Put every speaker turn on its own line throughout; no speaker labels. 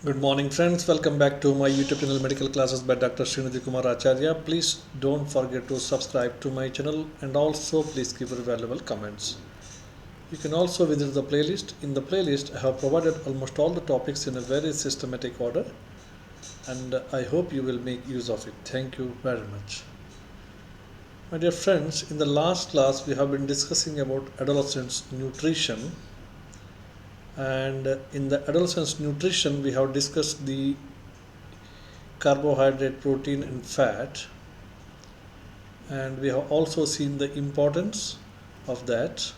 Good morning, friends. Welcome back to my YouTube channel Medical Classes by Dr. Srinidhi Kumar Acharya. Please don't forget to subscribe to my channel and also please give your valuable comments. You can also visit the playlist. In the playlist, I have provided almost all the topics in a very systematic order and I hope you will make use of it. Thank you very much. My dear friends, in the last class, we have been discussing about adolescents nutrition. And in the adolescence nutrition, we have discussed the carbohydrate, protein, and fat, and we have also seen the importance of that.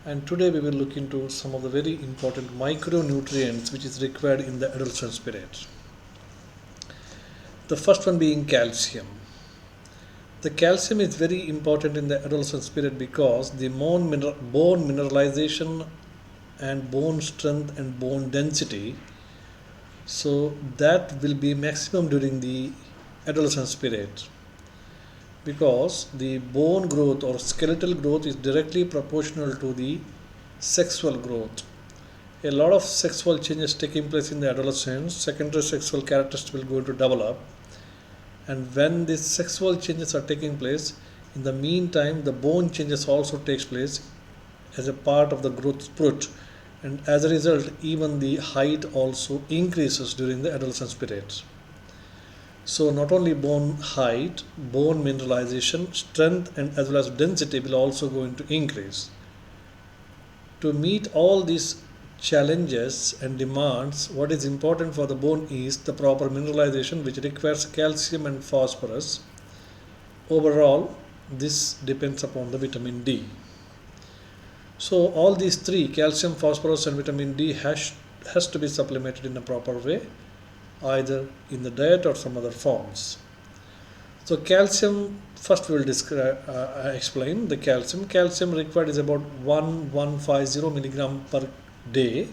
And today we will look into some of the very important micronutrients which is required in the adolescence period. The first one being calcium. The calcium is very important in the adolescence period because the bone mineralization and bone strength and bone density, so that will be maximum during the adolescence period because the bone growth or skeletal growth is directly proportional to the sexual growth. A lot of sexual changes taking place in the adolescence. Secondary sexual characteristics will go to develop, and when these sexual changes are taking place, in the meantime the bone changes also takes place as a part of the growth spurt, and as a result even the height also increases during the adolescence period. So not only bone height, bone mineralization, strength, and as well as density will also going to increase. To meet all these challenges and demands, what is important for the bone is the proper mineralization, which requires calcium and phosphorus. Overall, this depends upon the vitamin D. So all these three, calcium, phosphorus, and vitamin D, has to be supplemented in a proper way, either in the diet or some other forms. So calcium, first we will explain the calcium. Calcium required is about 1150 milligram per day,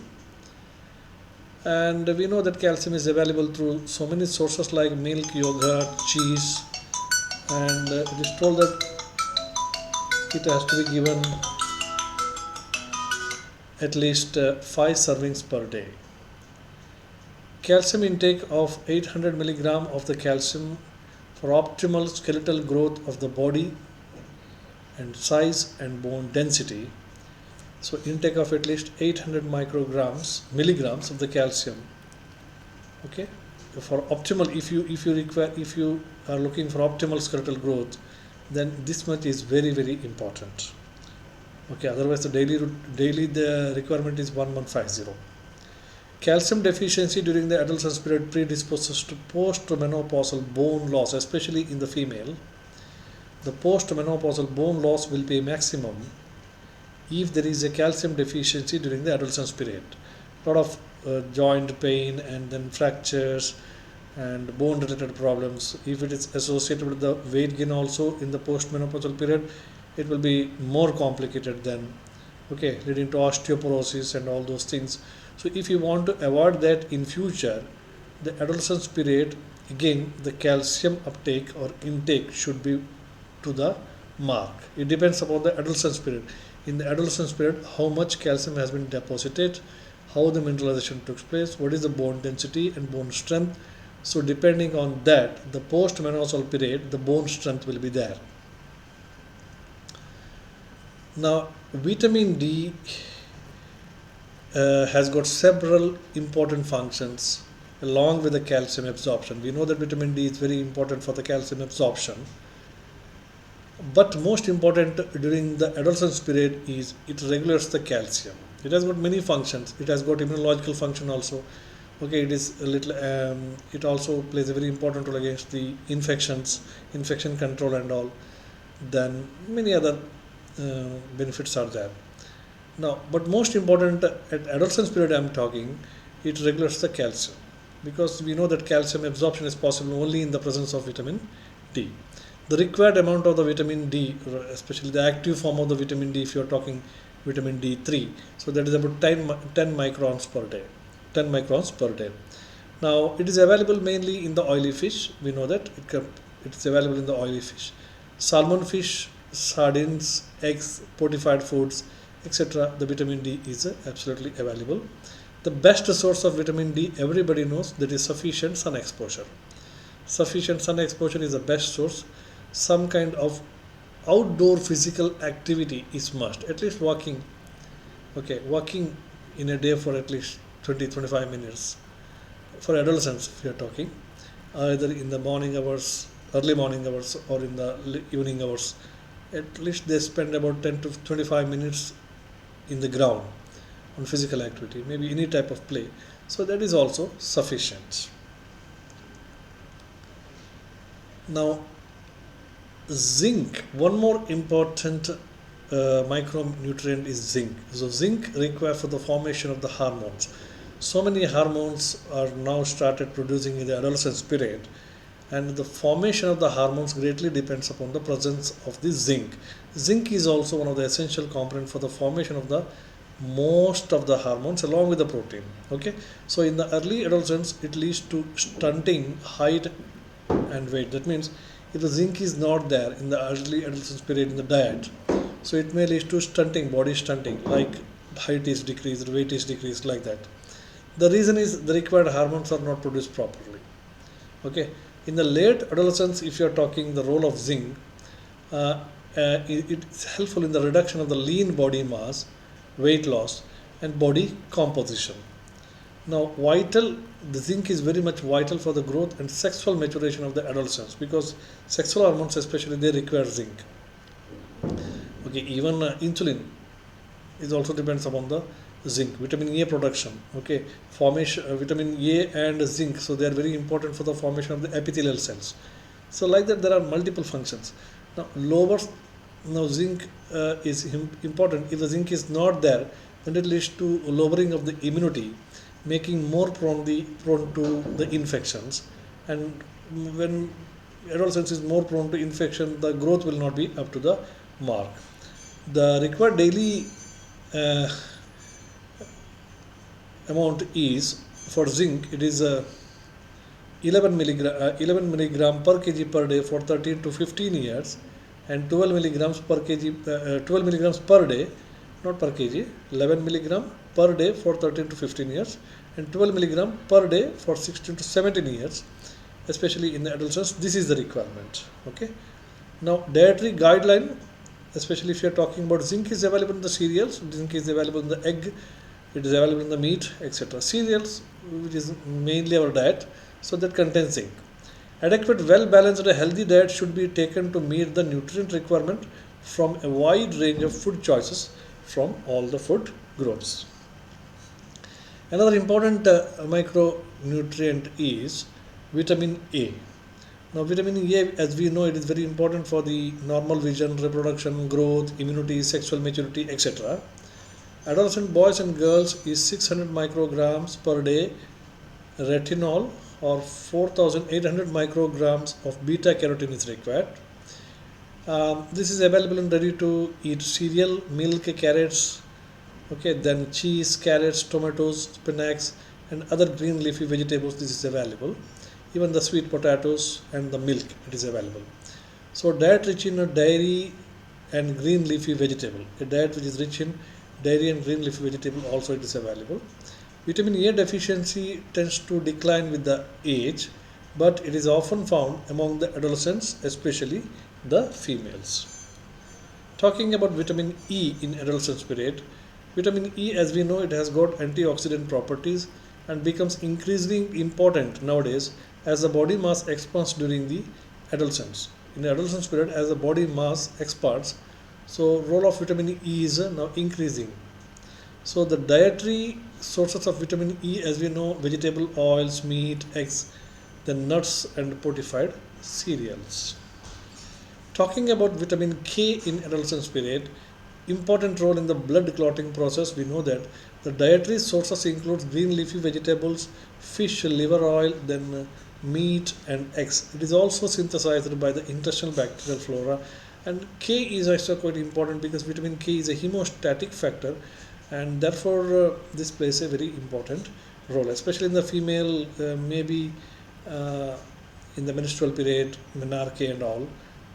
and we know that calcium is available through so many sources like milk, yogurt, cheese, and it is told that it has to be given at least 5 servings per day. Calcium intake of 800 milligram of the calcium for optimal skeletal growth of the body and size and bone density. So intake of at least 800 milligrams of the calcium. Okay, for optimal, if you are looking for optimal skeletal growth, then this much is very important. Okay, otherwise the daily the requirement is 1150. Calcium deficiency during the adolescence period predisposes to post-menopausal bone loss, especially in the female. The post-menopausal bone loss will be maximum if there is a calcium deficiency during the adolescence period. A lot of joint pain and then fractures and bone related problems. If it is associated with the weight gain also in the post-menopausal period, it will be more complicated then, okay, leading to osteoporosis and all those things. So if you want to avoid that in future, the adolescence period, again the calcium uptake or intake should be to the mark. It depends upon the adolescence period. In the adolescence period, how much calcium has been deposited, how the mineralization took place, what is the bone density and bone strength. So depending on that, the post-menopausal period, the bone strength will be there. Now, vitamin D has got several important functions along with the calcium absorption. We know that vitamin D is very important for the calcium absorption, but most important during the adolescence period is it regulates the calcium. It has got many functions. It has got immunological function also. Okay, it is a little. It also plays a very important role against the infections, infection control and all. Then many other benefits are there. Now, but most important at adolescence period I am talking, it regulates the calcium because we know that calcium absorption is possible only in the presence of vitamin D. The required amount of the vitamin D, especially the active form of the vitamin D, if you are talking vitamin D3, so that is about 10 microns per day. 10 microns per day. Now, it is available mainly in the oily fish. We know that it is available in the oily fish. Salmon fish, sardines, eggs, fortified foods, etc. The vitamin D is absolutely available. The best source of vitamin D, everybody knows, that is sufficient sun exposure. Sufficient sun exposure is the best source. Some kind of outdoor physical activity is must. At least walking. Okay, walking in a day for at least 20-25 minutes. For adolescents, if you are talking, either in the morning hours, early morning hours, or in the evening hours, at least they spend about 10 to 25 minutes in the ground on physical activity, maybe any type of play. So that is also sufficient. Now, zinc, one more important micronutrient is zinc. So zinc required for the formation of the hormones. So many hormones are now started producing in the adolescence period, and the formation of the hormones greatly depends upon the presence of the zinc. Zinc is also one of the essential component for the formation of the most of the hormones along with the protein. Okay, so in the early adolescence it leads to stunting height and weight. That means if the zinc is not there in the early adolescence period in the diet, so it may lead to stunting, body stunting, like height is decreased, weight is decreased, like that. The reason is the required hormones are not produced properly. Okay, in the late adolescence, if you are talking the role of zinc, it's helpful in the reduction of the lean body mass, weight loss, and body composition. Now, the zinc is very much vital for the growth and sexual maturation of the adolescents, because sexual hormones, especially, they require zinc. Okay, even insulin is also depends upon the zinc. Vitamin A production, okay, formation, vitamin A and zinc, so they are very important for the formation of the epithelial cells. So like that, there are multiple functions. Now zinc is important. If the zinc is not there, then it leads to lowering of the immunity, making more prone to the infections. And when adolescence is more prone to infection, the growth will not be up to the mark. The required daily amount is, for zinc, it is 11 milligram per kg per day for 13 to 15 years, and 12 milligrams per kg 12 milligrams per day, not per kg, 11 milligram per day for 13 to 15 years, and 12 milligram per day for 16 to 17 years, especially in the adolescents. This is the requirement. Okay, now dietary guideline, especially if you are talking about zinc, is available in the cereals, zinc is available in the egg, it is available in the meat, etc. Cereals, which is mainly our diet, so that contains zinc. Adequate, well balanced, healthy diet should be taken to meet the nutrient requirement from a wide range of food choices from all the food groups. Another important micronutrient is vitamin A. Now, vitamin A, as we know, it is very important for the normal vision, reproduction, growth, immunity, sexual maturity, etc. Adolescent boys and girls is 600 micrograms per day retinol, or 4800 micrograms of beta carotene is required. This is available in ready to eat cereal, milk, carrots, okay, then cheese, carrots, tomatoes, spinach, and other green leafy vegetables. This is available. Even the sweet potatoes and the milk, it is available. So diet rich in dairy and green leafy vegetable. A diet which is rich in dairy and green leafy vegetable, also it is available. Vitamin A deficiency tends to decline with the age, but it is often found among the adolescents, especially the females. Talking about vitamin E in adolescence period, vitamin E, as we know, it has got antioxidant properties and becomes increasingly important nowadays as the body mass expands during the adolescence. In the adolescence period, as the body mass expands, so role of vitamin E is now increasing. So the dietary sources of vitamin E, as we know, vegetable oils, meat, eggs, then nuts and fortified cereals. Talking about vitamin K in adolescence period, important role in the blood clotting process. We know that the dietary sources include green leafy vegetables, fish, liver oil, then meat and eggs. It is also synthesized by the intestinal bacterial flora, and K is also quite important because vitamin K is a hemostatic factor, and therefore this plays a very important role, especially in the female, maybe in the menstrual period, menarche and all,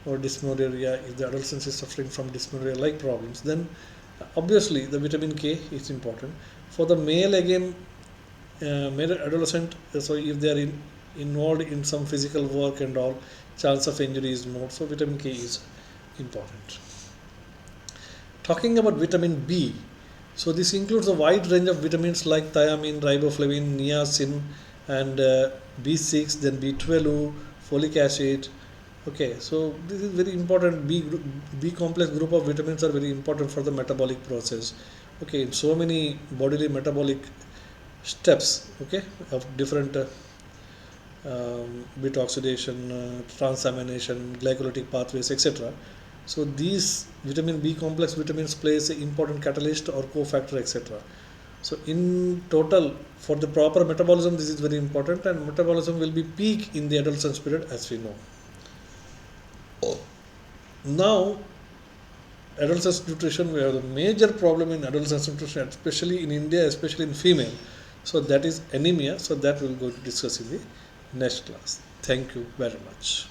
or dysmenorrhea. If the adolescent is suffering from dysmenorrhea like problems, then obviously the vitamin K is important. For the male, again, Male adolescent, so if they are involved in some physical work and all, chance of injury is more. So vitamin K is important. Talking about vitamin B, so this includes a wide range of vitamins like thiamine, riboflavin, niacin, and B6, then B12, folic acid. Okay, so this is very important. B complex group of vitamins are very important for the metabolic process. Okay, in so many bodily metabolic steps. Okay, of different bit oxidation, transamination, glycolytic pathways, etc. So these vitamin B complex vitamins plays an important catalyst or cofactor, etc. So in total, for the proper metabolism, this is very important, and metabolism will be peak in the adolescence period, as we know. Now, adolescence nutrition, we have a major problem in adolescence nutrition, especially in India, especially in female. So that is anemia. So that we'll go to discuss in the next class. Thank you very much.